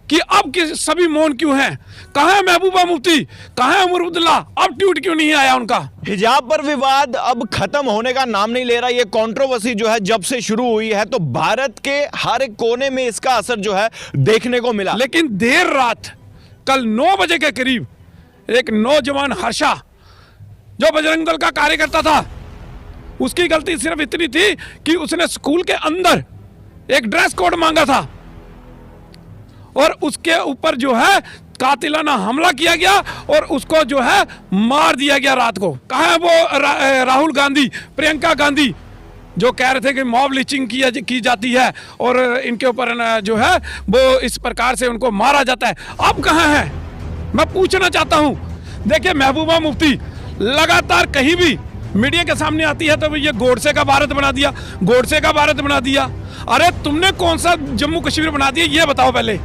कि अब कि सभी मौन क्यों हैं? कहाँ है महबूबा मुफ्ती, कहाँ है उमर अब्दुल्ला? अब ट्वीट क्यों नहीं आया उनका? हिजाब पर विवाद अब खत्म होने का नाम नहीं ले रहा। ये कंट्रोवर्सी जो है जब से शुरू हुई है तो भारत के हर एक कोने में इसका असर जो है देखने को मिला। लेकिन देर रात कल 9 बजे के करीब एक नौजवान हर्षा जो बजरंग दल का कार्यकर्ता था, उसकी गलती सिर्फ इतनी थी कि उसने स्कूल के अंदर एक ड्रेस कोड मांगा था और उसके ऊपर जो है कातिलाना हमला किया गया और उसको जो है मार दिया गया रात को। कहाँ है वो राहुल गांधी, प्रियंका गांधी जो कह रहे थे कि मॉब लिंचिंग की जाती है और इनके ऊपर जो है वो इस प्रकार से उनको मारा जाता है, अब कहाँ है? मैं पूछना चाहता हूँ। देखिए, महबूबा मुफ्ती लगातार कहीं भी मीडिया के सामने आती है तो ये गोडसे का भारत बना दिया, गोडसे का भारत बना दिया। अरे तुमने कौन सा जम्मू कश्मीर बना दिया ये बताओ पहले।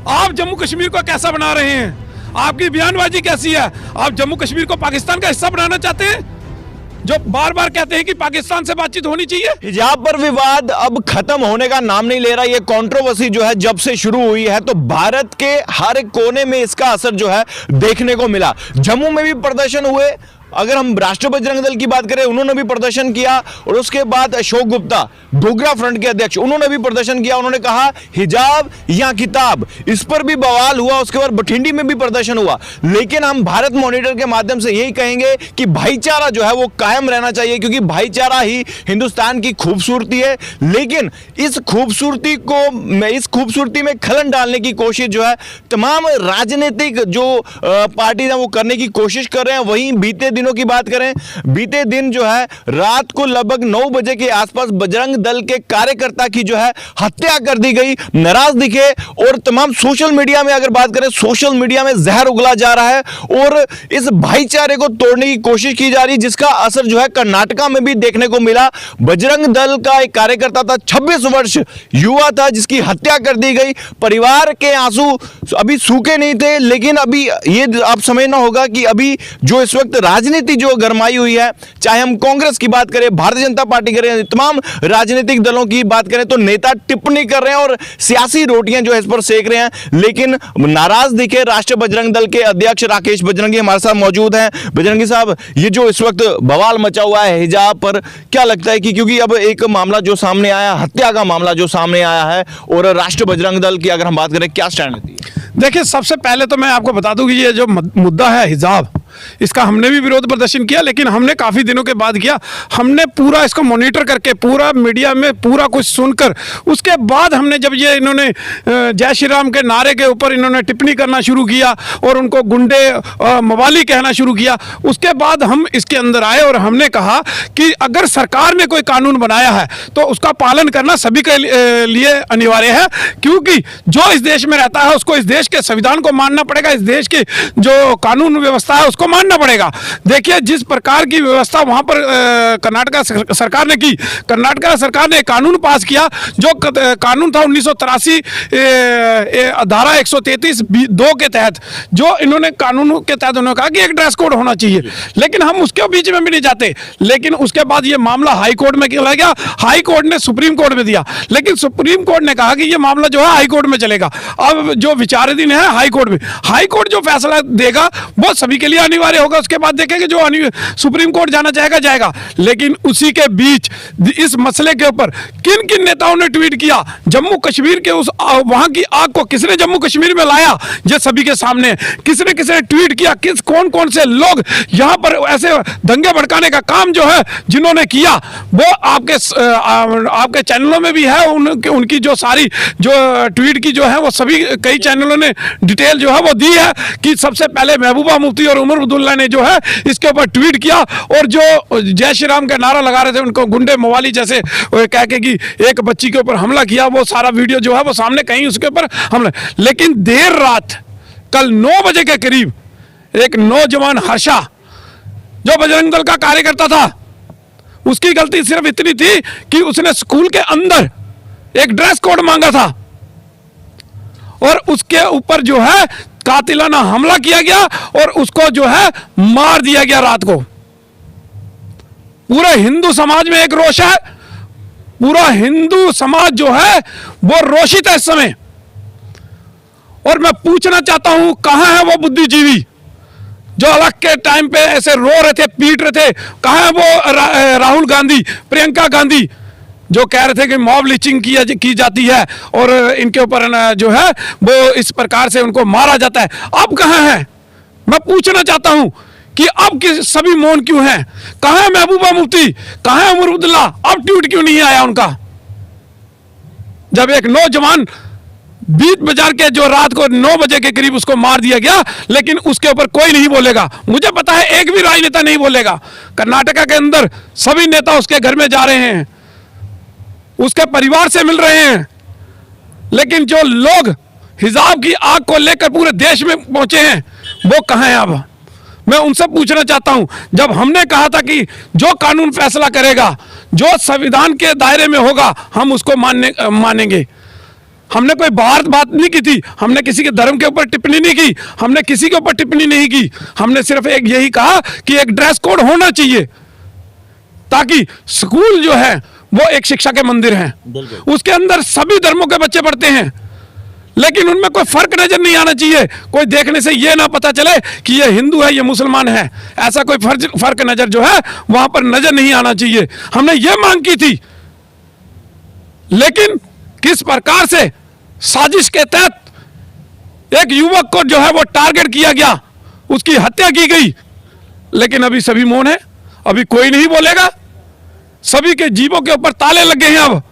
आप जम्मू कश्मीर को कैसा बना रहे हैं? आपकी बयानबाजी कैसी है? आप जम्मू कश्मीर को पाकिस्तान का हिस्सा बनाना चाहते हैं, जो बार बार कहते हैं कि पाकिस्तान से बातचीत होनी चाहिए। हिजाब पर विवाद अब खत्म होने का नाम नहीं ले रहा। ये कंट्रोवर्सी जो है जब से शुरू हुई है तो भारत के हर एक कोने में इसका असर जो है देखने को मिला। जम्मू में भी प्रदर्शन हुए, अगर हम राष्ट्रीय बजरंग दल की बात करें उन्होंने भी प्रदर्शन किया, और उसके बाद अशोक गुप्ता डोगरा फ्रंट के अध्यक्ष उन्होंने भी प्रदर्शन किया। उन्होंने कहा हिजाब या किताब, इस पर भी बवाल हुआ। उसके बाद बठिंडी में भी प्रदर्शन हुआ। लेकिन हम भारत मॉनिटर के माध्यम से यही कहेंगे कि भाईचारा जो है वो कायम रहना चाहिए, क्योंकि भाईचारा ही हिंदुस्तान की खूबसूरती है। लेकिन इस खूबसूरती में खलन डालने की कोशिश जो है तमाम राजनीतिक जो पार्टी है वो करने की कोशिश कर रहे हैं। वहीं बीते दिनों की बात करें, बीते दिन जो है रात को लगभग 9 बजे के आसपास बजरंग दल के कार्यकर्ता की जो है हत्या कर दी गई, नाराज दिखे। और तमाम सोशल मीडिया में अगर बात करें, सोशल मीडिया में जहर उगला जा रहा है और इस भाईचारे को तोड़ने की कोशिश की जा रही है, जिसका असर जो है कर्नाटका में भी देखने को मिला। बजरंग दल का एक कार्यकर्ता था, 26 वर्ष युवा था, जिसकी हत्या कर दी गई। परिवार के आंसू अभी सूखे नहीं थे, लेकिन अभी ये आप समझना होगा कि अभी जो इस वक्त राजनीति जो गरमाई हुई है, चाहे हम कांग्रेस की बात करें, भारतीय जनता पार्टी करें, तमाम राजनीतिक दलों की बात करें, तो नेता टिप्पणी कर रहे हैं और सियासी रोटियां जो है इस पर सेक रहे हैं। लेकिन नाराज दिखे राष्ट्रीय बजरंग दल के अध्यक्ष राकेश बजरंगी हमारे साथ मौजूद हैं। बजरंगी साहब, ये जो इस वक्त बवाल मचा हुआ है हिजाब पर, क्या लगता है कि क्योंकि अब एक मामला जो सामने आया, हत्या का मामला जो सामने आया है, और राष्ट्रीय बजरंग दल की अगर हम बात करें, क्या स्टैंड है? देखिए, सबसे पहले तो मैं आपको बता दूं कि ये जो मुद्दा है हिजाब, इसका हमने भी विरोध प्रदर्शन किया, लेकिन हमने काफ़ी दिनों के बाद किया। हमने पूरा इसको मॉनिटर करके, पूरा मीडिया में पूरा कुछ सुनकर, उसके बाद हमने जब ये इन्होंने जय श्री राम के नारे के ऊपर इन्होंने टिप्पणी करना शुरू किया और उनको गुंडे मवाली कहना शुरू किया, उसके बाद हम इसके अंदर आए और हमने कहा कि अगर सरकार ने कोई कानून बनाया है तो उसका पालन करना सभी के लिए अनिवार्य है, क्योंकि जो इस देश में रहता है उसको इस देश के संविधान को मानना पड़ेगा, इस देश की जो कानून व्यवस्था है उसको मानना पड़ेगा। देखिए, जिस प्रकार की व्यवस्था वहां पर कर्नाटका सरकार ने की, कर्नाटका सरकार ने कानून पास किया, जो कानून था 1983 धारा 133(2) के तहत, जो इन्होंने कानून के तहत उन्होंने कहा कि एक ड्रेस कोड होना चाहिए, लेकिन हम उसके बीच में भी नहीं जाते। लेकिन उसके बाद ये मामला हाई कोर्ट में चला गया, हाई कोर्ट ने सुप्रीम कोर्ट में दिया, लेकिन सुप्रीम कोर्ट ने कहा कि ये मामला जो है हाई कोर्ट में चलेगा। अब जो विचाराधीन है हाई कोर्ट में, हाई कोर्ट जो फैसला देगा वो सभी के लिए अनिवार्य होगा। उसके बाद देखेंगे जो सुप्रीम कोर्ट जाना चाहेगा जाएगा। लेकिन उसी के बीच इस मसले के ऊपर किन किन नेताओं ने ट्वीट किया, जम्मू कश्मीर के उस वहां की आग को किसने जम्मू कश्मीर में लाया, ये सभी के सामने किसने किसने ट्वीट किया, कौन कौन से लोग यहां पर ऐसे दंगे भड़काने का काम जो है जिन्होंने किया, वो आपके चैनलों में भी है। उनकी जो सारी जो ट्वीट की जो है वो सभी कई चैनलों ने डिटेल जो है वो दी है कि सबसे पहले महबूबा मुफ्ती और उमर अब्दुल्ला ने जो है इसके ऊपर ट्वीट किया, और जो जय श्री राम का नारा लगा रहे थे उनको गुंडे मवाली जैसे कह के कि एक बच्ची के ऊपर हमला किया, वो सारा वीडियो जो है वो सामने कहीं उसके ऊपर हमला। लेकिन देर रात कल 9 बजे के करीब एक नौजवान हर्षा जो बजरंग दल का कार्यकर्ता था, उसकी गलती सिर्फ इतनी थी कि उसने स्कूल के अंदर एक ड्रेस कोड मांगा था और उसके ऊपर जो है कातिलाना हमला किया गया और उसको जो है मार दिया गया रात को। पूरे हिंदू समाज में एक रोष है, पूरा हिंदू समाज जो है वो रोषित है इस समय। और जो विचाराधीन है हाई कोर्ट ने जो है सुप्रीम कोर्ट ने जो है वो कानून पास किया, जो कानून था 1983 धारा 133(2) के तहत, जो इन्होंने कानून के तहत उन्होंने कहा कि एक ड्रेस कोड होना चाहिए, लेकिन उसके बाद हम इसके बीच में भी नहीं जाते। लेकिन उसके बाद जो है और मैं पूछना चाहता हूं, कहां है वो बुद्धिजीवी जो अलग के टाइम पे ऐसे रो रहे थे, पीट रहे थे? कहां है वो राहुल गांधी, प्रियंका गांधी जो कह रहे थे कि मॉब लिंचिंग की जाती है और इनके ऊपर जो है वो इस प्रकार से उनको मारा जाता है? अब कहां है? मैं पूछना चाहता हूं कि अब कि सभी मौन क्यों हैं? कहां है महबूबा मुफ्ती, कहां है उमर अब्दुल्ला? अब ट्वीट क्यों नहीं आया उनका? जब एक नौजवान बीच बाजार के जो रात को 9 बजे के करीब उसको मार दिया गया, लेकिन उसके ऊपर कोई नहीं बोलेगा। मुझे पता है एक भी राजनेता नहीं बोलेगा। कर्नाटका के अंदर सभी नेता उसके घर में जा रहे हैं, उसके परिवार से मिल रहे हैं, लेकिन जो लोग हिजाब की आग को लेकर पूरे देश में पहुंचे हैं वो कहां हैं? अब मैं उनसे पूछना चाहता हूं, जब हमने कहा था कि जो कानून फैसला करेगा, जो संविधान के दायरे में होगा, हम उसको मानेंगे। हमने कोई बाहर बात नहीं की थी, हमने किसी के धर्म के ऊपर टिप्पणी नहीं की, हमने किसी के ऊपर टिप्पणी नहीं की। हमने सिर्फ एक यही कहा कि एक ड्रेस कोड होना चाहिए, ताकि स्कूल जो है वो एक शिक्षा के मंदिर हैं, उसके अंदर सभी धर्मों के बच्चे पढ़ते हैं, लेकिन उनमें कोई फर्क नजर नहीं आना चाहिए। कोई देखने से ये ना पता चले कि ये हिंदू है, ये मुसलमान है, ऐसा कोई फर्क नजर जो है वहां पर नजर नहीं आना चाहिए। हमने ये मांग की थी, लेकिन किस प्रकार से साजिश के तहत एक युवक को जो है वो टारगेट किया गया, उसकी हत्या की गई, लेकिन अभी सभी मौन है, अभी कोई नहीं बोलेगा। सभी के जीवों के ऊपर ताले लग गए हैं।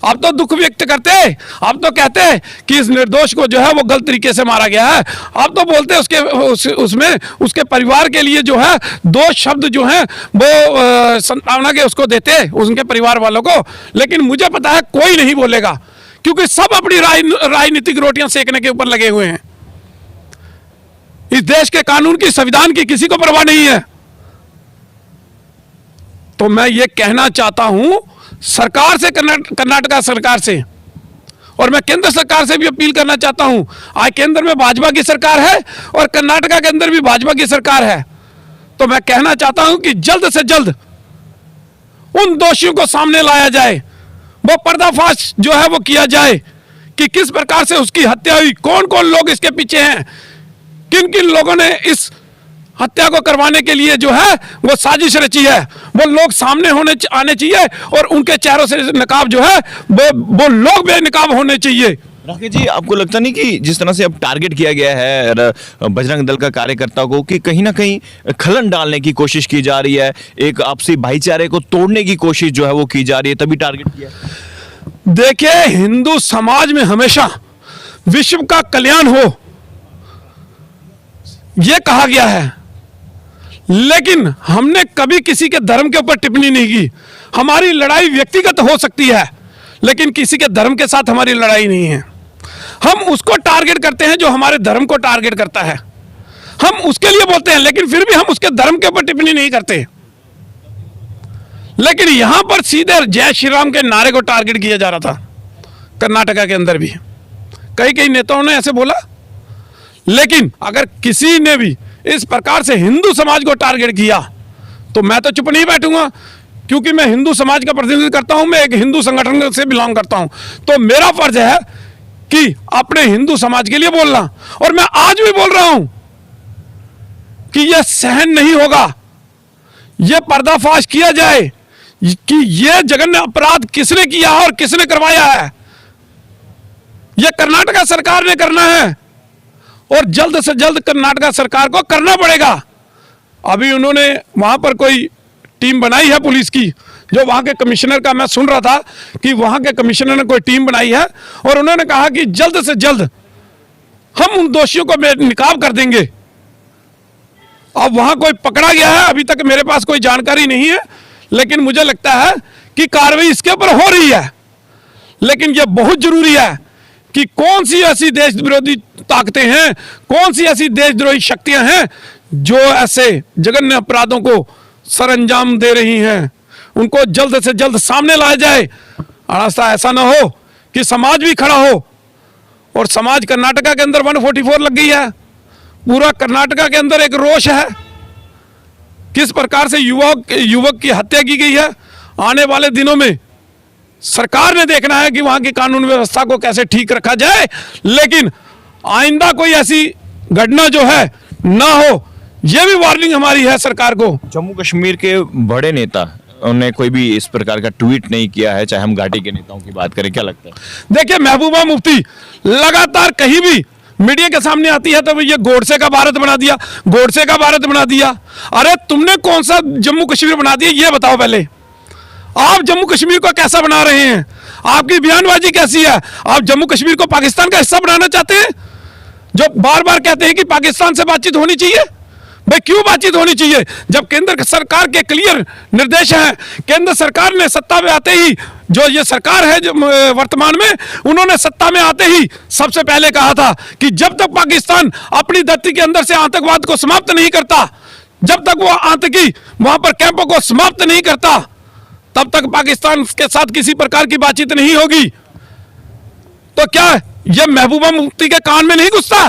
अब तो दुख व्यक्त करते हैं, अब तो कहते हैं कि इस निर्दोष को जो है वो गलत तरीके से मारा गया है। अब तो बोलते हैं उसमें उसके परिवार के लिए जो है 2 शब्द जो हैं वो संतावना के उसको देते हैं, उनके परिवार वालों को, लेकिन मुझे पता है कोई नहीं बोलेगा, क्योंकि सब अपनी राजनीतिक रोटियां सेकने के ऊपर लगे हुए हैं। इस देश के कानून की, संविधान की किसी को परवाह नहीं है। तो मैं ये कहना चाहता हूं सरकार से, कर्नाटका सरकार से, और मैं केंद्र सरकार से भी अपील करना चाहता हूं। आज केंद्र में भाजपा की सरकार है और कर्नाटका के अंदर भी भाजपा की सरकार है, तो मैं कहना चाहता हूं कि जल्द से जल्द उन दोषियों को सामने लाया जाए, वो पर्दाफाश जो है वो किया जाए कि किस प्रकार से उसकी हत्या हुई, कौन कौन लोग इसके पीछे हैं, किन किन लोगों ने इस हत्या को करवाने के लिए जो है वो साजिश रची है। वो लोग सामने आने चाहिए और उनके चेहरों से नकाब जो है वो लोग बेनकाब होने चाहिए। राकेश जी, आपको लगता नहीं कि जिस तरह से अब टारगेट किया गया है बजरंग दल का कार्यकर्ता को, कि कहीं ना कहीं खलन डालने की कोशिश की जा रही है, एक आपसी भाईचारे को तोड़ने की कोशिश जो है वो की जा रही है, तभी टारगेट किया? देखिए, हिंदू समाज में हमेशा विश्व का कल्याण हो यह कहा गया है, लेकिन हमने कभी किसी के धर्म के ऊपर टिप्पणी नहीं की। हमारी लड़ाई व्यक्तिगत हो सकती है, लेकिन किसी के धर्म के साथ हमारी लड़ाई नहीं है। हम उसको टारगेट करते हैं जो हमारे धर्म को टारगेट करता है, हम उसके लिए बोलते हैं, लेकिन फिर भी हम उसके धर्म के ऊपर टिप्पणी नहीं करते। लेकिन यहां पर सीधे जय श्री राम के नारे को टारगेट किया जा रहा था। कर्नाटका के अंदर भी कई नेताओं ने ऐसे बोला, लेकिन अगर किसी ने भी इस प्रकार से हिंदू समाज को टारगेट किया तो मैं तो चुप नहीं बैठूंगा, क्योंकि मैं हिंदू समाज का प्रतिनिधित्व करता हूं, मैं एक हिंदू संगठन से बिलोंग करता हूं, तो मेरा फर्ज है कि अपने हिंदू समाज के लिए बोलना। और मैं आज भी बोल रहा हूं कि यह सहन नहीं होगा, यह पर्दाफाश किया जाए कि यह जघन्य अपराध किसने किया और किसने करवाया है। यह कर्नाटका सरकार ने करना है और जल्द से जल्द कर्नाटका सरकार को करना पड़ेगा। अभी उन्होंने वहां पर कोई टीम बनाई है पुलिस की, जो वहां के कमिश्नर का मैं सुन रहा था कि वहां के कमिश्नर ने कोई टीम बनाई है और उन्होंने कहा कि जल्द से जल्द हम उन दोषियों को बेनकाब कर देंगे। अब वहां कोई पकड़ा गया है, अभी तक मेरे पास कोई जानकारी नहीं है, लेकिन मुझे लगता है कि कार्रवाई इसके ऊपर हो रही है। लेकिन यह बहुत जरूरी है कि कौन सी ऐसी देश विरोधी ताकतें हैं, कौन सी ऐसी देशद्रोही शक्तियां हैं जो ऐसे जघन्य अपराधों को सरअंजाम दे रही हैं, उनको जल्द से जल्द सामने लाया जाए। रास्ता ऐसा ना हो कि समाज भी खड़ा हो, और समाज कर्नाटका के अंदर 144 लग गई है, पूरा कर्नाटका के अंदर एक रोष है किस प्रकार से युवक की हत्या की गई है। आने वाले दिनों में सरकार ने देखना है कि वहां की कानून व्यवस्था को कैसे ठीक रखा जाए, लेकिन आइंदा कोई ऐसी घटना जो है ना हो, यह भी वार्निंग हमारी है सरकार को। जम्मू कश्मीर के बड़े नेता उन्होंने कोई भी इस प्रकार का ट्वीट नहीं किया है, चाहे हम घाटी के नेताओं की बात करें, क्या लगता है? देखिए, महबूबा मुफ्ती लगातार कहीं भी मीडिया के सामने आती है तो ये गोडसे का भारत बना दिया, गोडसे का भारत बना दिया। अरे तुमने कौन सा जम्मू कश्मीर बना दिया ये बताओ पहले। आप जम्मू कश्मीर को कैसा बना रहे हैं? आपकी बयानबाजी कैसी है? आप जम्मू कश्मीर को पाकिस्तान का हिस्सा बनाना चाहते हैं? जो बार बार कहते हैं कि पाकिस्तान से बातचीत होनी चाहिए, भाई क्यों बातचीत होनी चाहिए जब केंद्र सरकार के क्लियर निर्देश हैं। केंद्र सरकार ने सत्ता में आते ही, जो ये सरकार है जो वर्तमान में, उन्होंने सत्ता में आते ही सबसे पहले कहा था कि जब तक पाकिस्तान अपनी धरती के अंदर से आतंकवाद को समाप्त नहीं करता, जब तक वो आतंकी वहां पर कैंपों को समाप्त नहीं करता, तब तक पाकिस्तान के साथ किसी प्रकार की बातचीत नहीं होगी। तो क्या यह महबूबा मुफ्ती के कान में नहीं घुसता?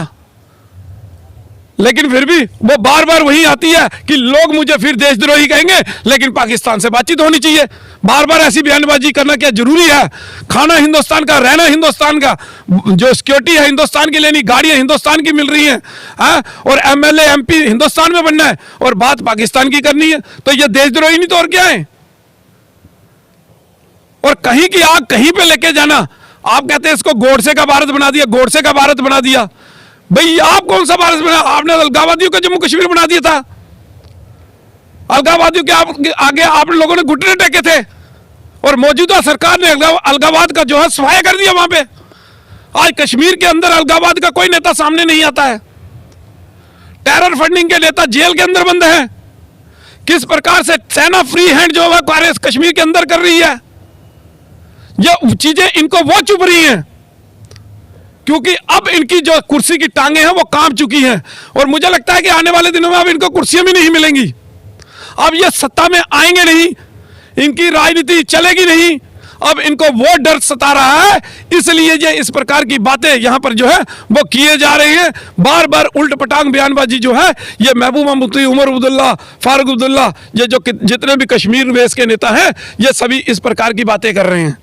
लेकिन फिर भी वो बार बार वही आती है कि लोग मुझे फिर देशद्रोही कहेंगे, लेकिन पाकिस्तान से बातचीत होनी चाहिए। बार बार ऐसी बयानबाजी करना क्या जरूरी है? खाना हिंदुस्तान का, रहना हिंदुस्तान का, जो सिक्योरिटी है हिंदुस्तान की लेनी, गाड़ियां हिंदुस्तान की मिल रही हैं, और एमएलए एमपी हिंदुस्तान में बनना है और बात पाकिस्तान की करनी है, तो ये देशद्रोही नहीं तो और क्या है? और कहीं की आग कहीं पे लेके जाना। आप कहते हैं इसको गोडसे का भारत बना दिया, गोडसे का भारत बना दिया। भाई आप कौन सा भारत बना? आपने अलगाववादियों का जम्मू कश्मीर बना दिया था। अलगाववादियों के आगे आप लोगों ने घुटने टेके थे और मौजूदा सरकार ने अलगाववाद का जो है सफाया कर दिया वहां पे। आज कश्मीर के अंदर अलगाववाद का कोई नेता सामने नहीं आता है। टेरर फंडिंग के नेता जेल के अंदर बंद हैं। किस प्रकार से सेना फ्री हैंड जो है कार्य कश्मीर के अंदर कर रही है, ये चीजें इनको वो चुभ रही हैं क्योंकि अब इनकी जो कुर्सी की टांगे हैं वो कांप चुकी हैं। और मुझे लगता है कि आने वाले दिनों में अब इनको कुर्सियां भी नहीं मिलेंगी। अब ये सत्ता में आएंगे नहीं, इनकी राजनीति चलेगी नहीं। अब इनको वो डर सता रहा है, इसलिए ये इस प्रकार की बातें यहां पर जो है वो किए जा रहे हैं। बार बार उल्ट पटांग बयानबाजी जो है, ये महबूबा मुफ्ती, उमर अब्दुल्ला, फारूक अब्दुल्ला, ये जो जितने भी कश्मीर बेस के नेता हैं, ये सभी इस प्रकार की बातें कर रहे हैं।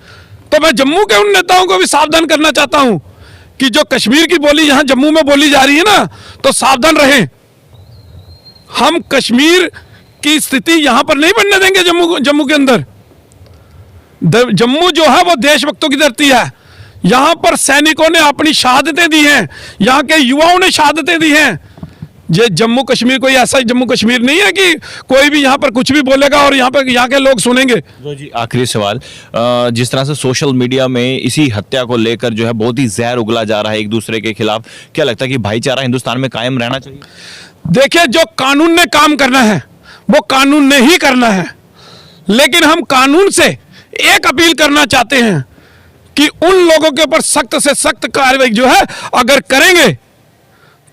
तो मैं जम्मू के उन नेताओं को भी सावधान करना चाहता हूं कि जो कश्मीर की बोली यहां जम्मू में बोली जा रही है ना, तो सावधान रहें। हम कश्मीर की स्थिति यहां पर नहीं बनने देंगे। जम्मू के अंदर जम्मू जो है वो देशभक्तों की धरती है। यहां पर सैनिकों ने अपनी शहादतें दी हैं, यहां के युवाओं ने शहादतें दी हैं। ये जम्मू कश्मीर कोई ऐसा जम्मू कश्मीर नहीं है कि कोई भी यहाँ पर कुछ भी बोलेगा और यहाँ के लोग सुनेंगे। जी आखिरी सवाल, जिस तरह से सोशल मीडिया में इसी हत्या को लेकर जो है बहुत ही जहर उगला जा रहा है एक दूसरे के खिलाफ, क्या लगता है कि भाईचारा हिंदुस्तान में कायम रहना चाहिए? देखिए, जो कानून ने काम करना है वो कानून ने ही करना है, लेकिन हम कानून से एक अपील करना चाहते हैं कि उन लोगों के ऊपर सख्त से सख्त कार्रवाई जो है अगर करेंगे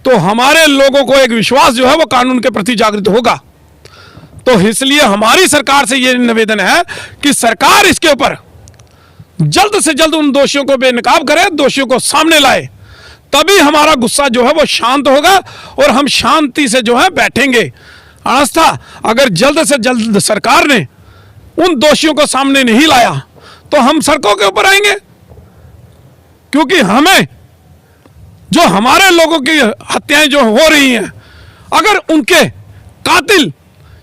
तो हमारे लोगों को एक विश्वास जो है वो कानून के प्रति जागृत होगा। तो इसलिए हमारी सरकार से यह निवेदन है कि सरकार इसके ऊपर जल्द से जल्द उन दोषियों को बेनकाब करे, दोषियों को सामने लाए, तभी हमारा गुस्सा जो है वो शांत होगा और हम शांति से जो है बैठेंगे। अन्यथा अगर जल्द से जल्द सरकार ने उन दोषियों को सामने नहीं लाया तो हम सड़कों के ऊपर आएंगे, क्योंकि हमें जो हमारे लोगों की हत्याएं जो हो रही हैं, अगर उनके कातिल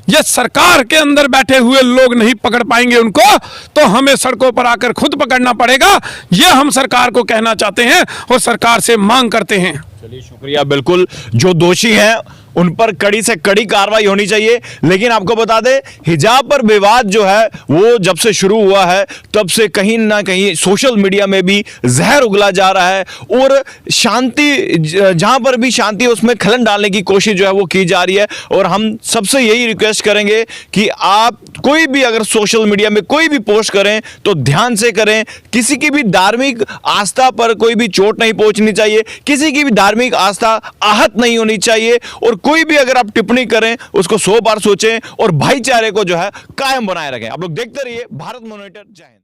ये सरकार के अंदर बैठे हुए लोग नहीं पकड़ पाएंगे उनको, तो हमें सड़कों पर आकर खुद पकड़ना पड़ेगा। ये हम सरकार को कहना चाहते हैं और सरकार से मांग करते हैं। चलिए शुक्रिया। बिल्कुल जो दोषी हैं उन पर कड़ी से कड़ी कार्रवाई होनी चाहिए। लेकिन आपको बता दें, हिजाब पर विवाद जो है वो जब से शुरू हुआ है तब से कहीं ना कहीं सोशल मीडिया में भी जहर उगला जा रहा है और शांति, जहां पर भी शांति है उसमें खलन डालने की कोशिश जो है वो की जा रही है। और हम सबसे यही रिक्वेस्ट करेंगे कि आप कोई भी अगर सोशल मीडिया में कोई भी पोस्ट करें तो ध्यान से करें। किसी की भी धार्मिक आस्था पर कोई भी चोट नहीं पहुंचनी चाहिए, किसी की भी धार्मिक आस्था आहत नहीं होनी चाहिए। और कोई भी अगर आप टिप्पणी करें उसको 100 बार सोचें और भाईचारे को जो है कायम बनाए रखें। आप लोग देखते रहिए भारत मॉनिटर। जय हिंद।